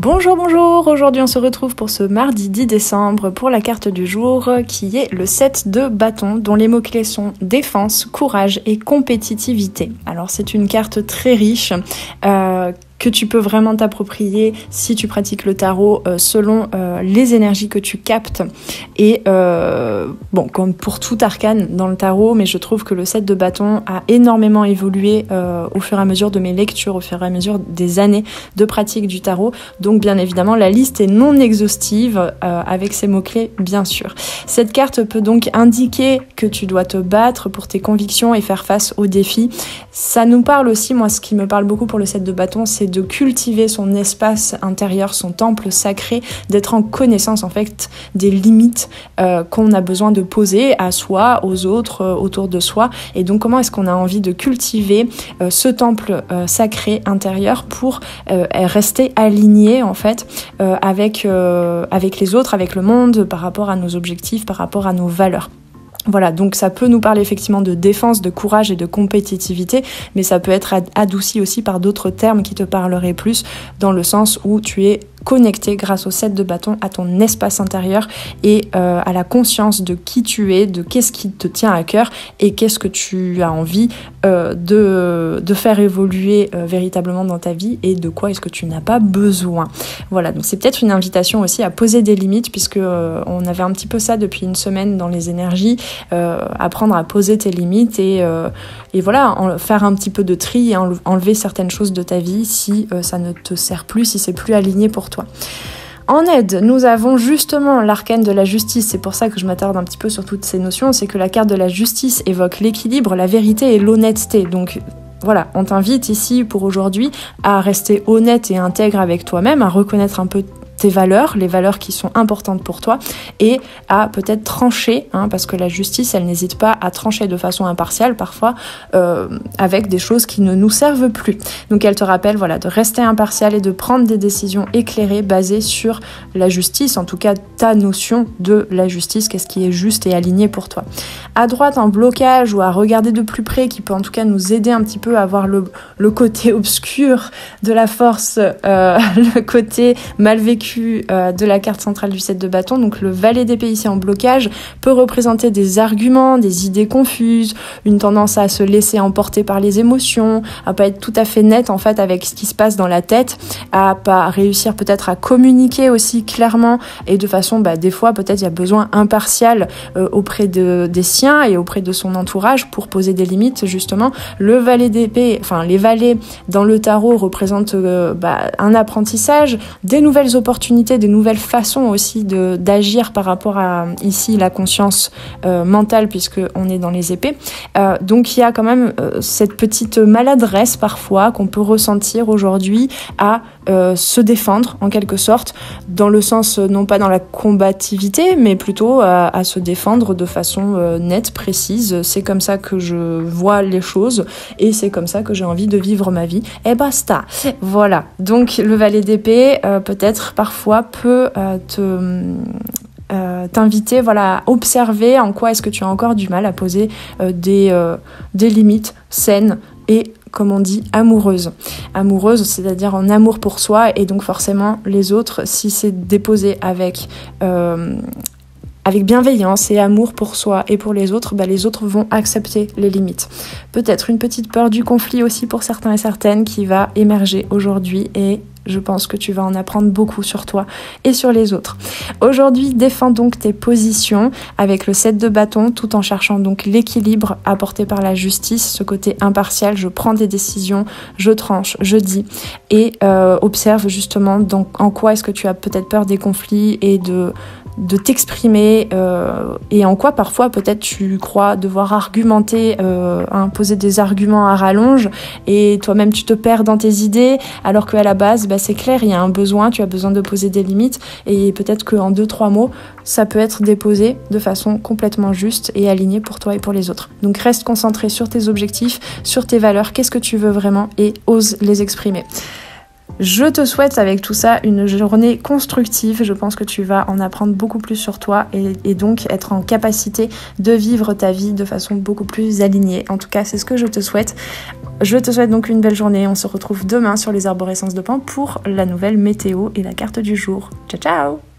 Bonjour, bonjour, aujourd'hui on se retrouve pour ce mardi 10 décembre pour la carte du jour qui est le 7 de bâton dont les mots-clés sont défense, courage et compétitivité. Alors c'est une carte très riche que tu peux vraiment t'approprier si tu pratiques le tarot selon les énergies que tu captes. Et bon, comme pour tout arcane dans le tarot, mais je trouve que le 7 de bâton a énormément évolué au fur et à mesure de mes lectures, au fur et à mesure des années de pratique du tarot. Donc bien évidemment, la liste est non exhaustive avec ces mots-clés, bien sûr. Cette carte peut donc indiquer que tu dois te battre pour tes convictions et faire face aux défis. Ça nous parle aussi, moi ce qui me parle beaucoup pour le 7 de bâton, c'est de cultiver son espace intérieur, son temple sacré, d'être en connaissance en fait des limites qu'on a besoin de poser à soi, aux autres, autour de soi. Et donc comment est-ce qu'on a envie de cultiver ce temple sacré intérieur pour rester aligné en fait avec les autres, avec le monde, par rapport à nos objectifs, par rapport à nos valeurs. Voilà, donc ça peut nous parler effectivement de défense, de courage et de compétitivité, mais ça peut être adouci aussi par d'autres termes qui te parleraient plus, dans le sens où tu es connecté grâce au 7 de bâton à ton espace intérieur et à la conscience de qui tu es, de qu'est-ce qui te tient à cœur et qu'est-ce que tu as envie de faire évoluer véritablement dans ta vie et de quoi est-ce que tu n'as pas besoin. Voilà, donc c'est peut-être une invitation aussi à poser des limites puisque on avait un petit peu ça depuis une semaine dans les énergies, apprendre à poser tes limites et voilà, faire un petit peu de tri et enlever certaines choses de ta vie si ça ne te sert plus, si c'est plus aligné pour toi. En aide, nous avons justement l'arcane de la justice, c'est pour ça que je m'attarde un petit peu sur toutes ces notions, c'est que la carte de la justice évoque l'équilibre, la vérité et l'honnêteté. Donc voilà, on t'invite ici pour aujourd'hui à rester honnête et intègre avec toi-même, à reconnaître un peu tes valeurs, les valeurs qui sont importantes pour toi et à peut-être trancher, parce que la justice, elle n'hésite pas à trancher de façon impartiale parfois avec des choses qui ne nous servent plus. Donc elle te rappelle voilà, de rester impartial et de prendre des décisions éclairées basées sur la justice, en tout cas ta notion de la justice, qu'est-ce qui est juste et aligné pour toi. À droite, un blocage ou à regarder de plus près qui peut en tout cas nous aider un petit peu à voir le côté obscur de la force, le côté mal vécu de la carte centrale du 7 de bâton. Donc le valet d'épée ici en blocage peut représenter des arguments, des idées confuses, une tendance à se laisser emporter par les émotions, à pas être tout à fait net en fait avec ce qui se passe dans la tête, à pas réussir peut-être à communiquer aussi clairement et de façon des fois peut-être il y a besoin impartial auprès des siens et auprès de son entourage pour poser des limites justement. Le valet d'épée, enfin les valets dans le tarot représentent un apprentissage, des nouvelles opportunités, des nouvelles façons aussi d'agir par rapport à ici la conscience mentale puisque on est dans les épées. Donc il y a quand même cette petite maladresse parfois qu'on peut ressentir aujourd'hui à se défendre en quelque sorte, dans le sens non pas dans la combativité mais plutôt à se défendre de façon nette, précise. C'est comme ça que je vois les choses et c'est comme ça que j'ai envie de vivre ma vie et basta. Voilà, donc le valet d'épée peut-être parfois peut t'inviter à observer en quoi est-ce que tu as encore du mal à poser des limites saines et comme on dit, amoureuse, c'est-à-dire en amour pour soi et donc forcément les autres, si c'est déposé avec bienveillance et amour pour soi et pour les autres vont accepter les limites. Peut-être une petite peur du conflit aussi pour certains et certaines qui va émerger aujourd'hui et je pense que tu vas en apprendre beaucoup sur toi et sur les autres. Aujourd'hui, défends donc tes positions avec le 7 de bâton tout en cherchant donc l'équilibre apporté par la justice, ce côté impartial, je prends des décisions, je tranche, je dis et observe justement en quoi est-ce que tu as peut-être peur des conflits et de t'exprimer et en quoi parfois peut-être tu crois devoir argumenter, poser des arguments à rallonge et toi-même tu te perds dans tes idées alors qu'à la base c'est clair, il y a un besoin, tu as besoin de poser des limites et peut-être qu'en 2-3 mots ça peut être déposé de façon complètement juste et alignée pour toi et pour les autres. Donc reste concentré sur tes objectifs, sur tes valeurs, qu'est-ce que tu veux vraiment et ose les exprimer. Je te souhaite avec tout ça une journée constructive. Je pense que tu vas en apprendre beaucoup plus sur toi et donc être en capacité de vivre ta vie de façon beaucoup plus alignée. En tout cas, c'est ce que je te souhaite. Je te souhaite donc une belle journée. On se retrouve demain sur les arborescences de Pan pour la nouvelle météo et la carte du jour. Ciao ciao!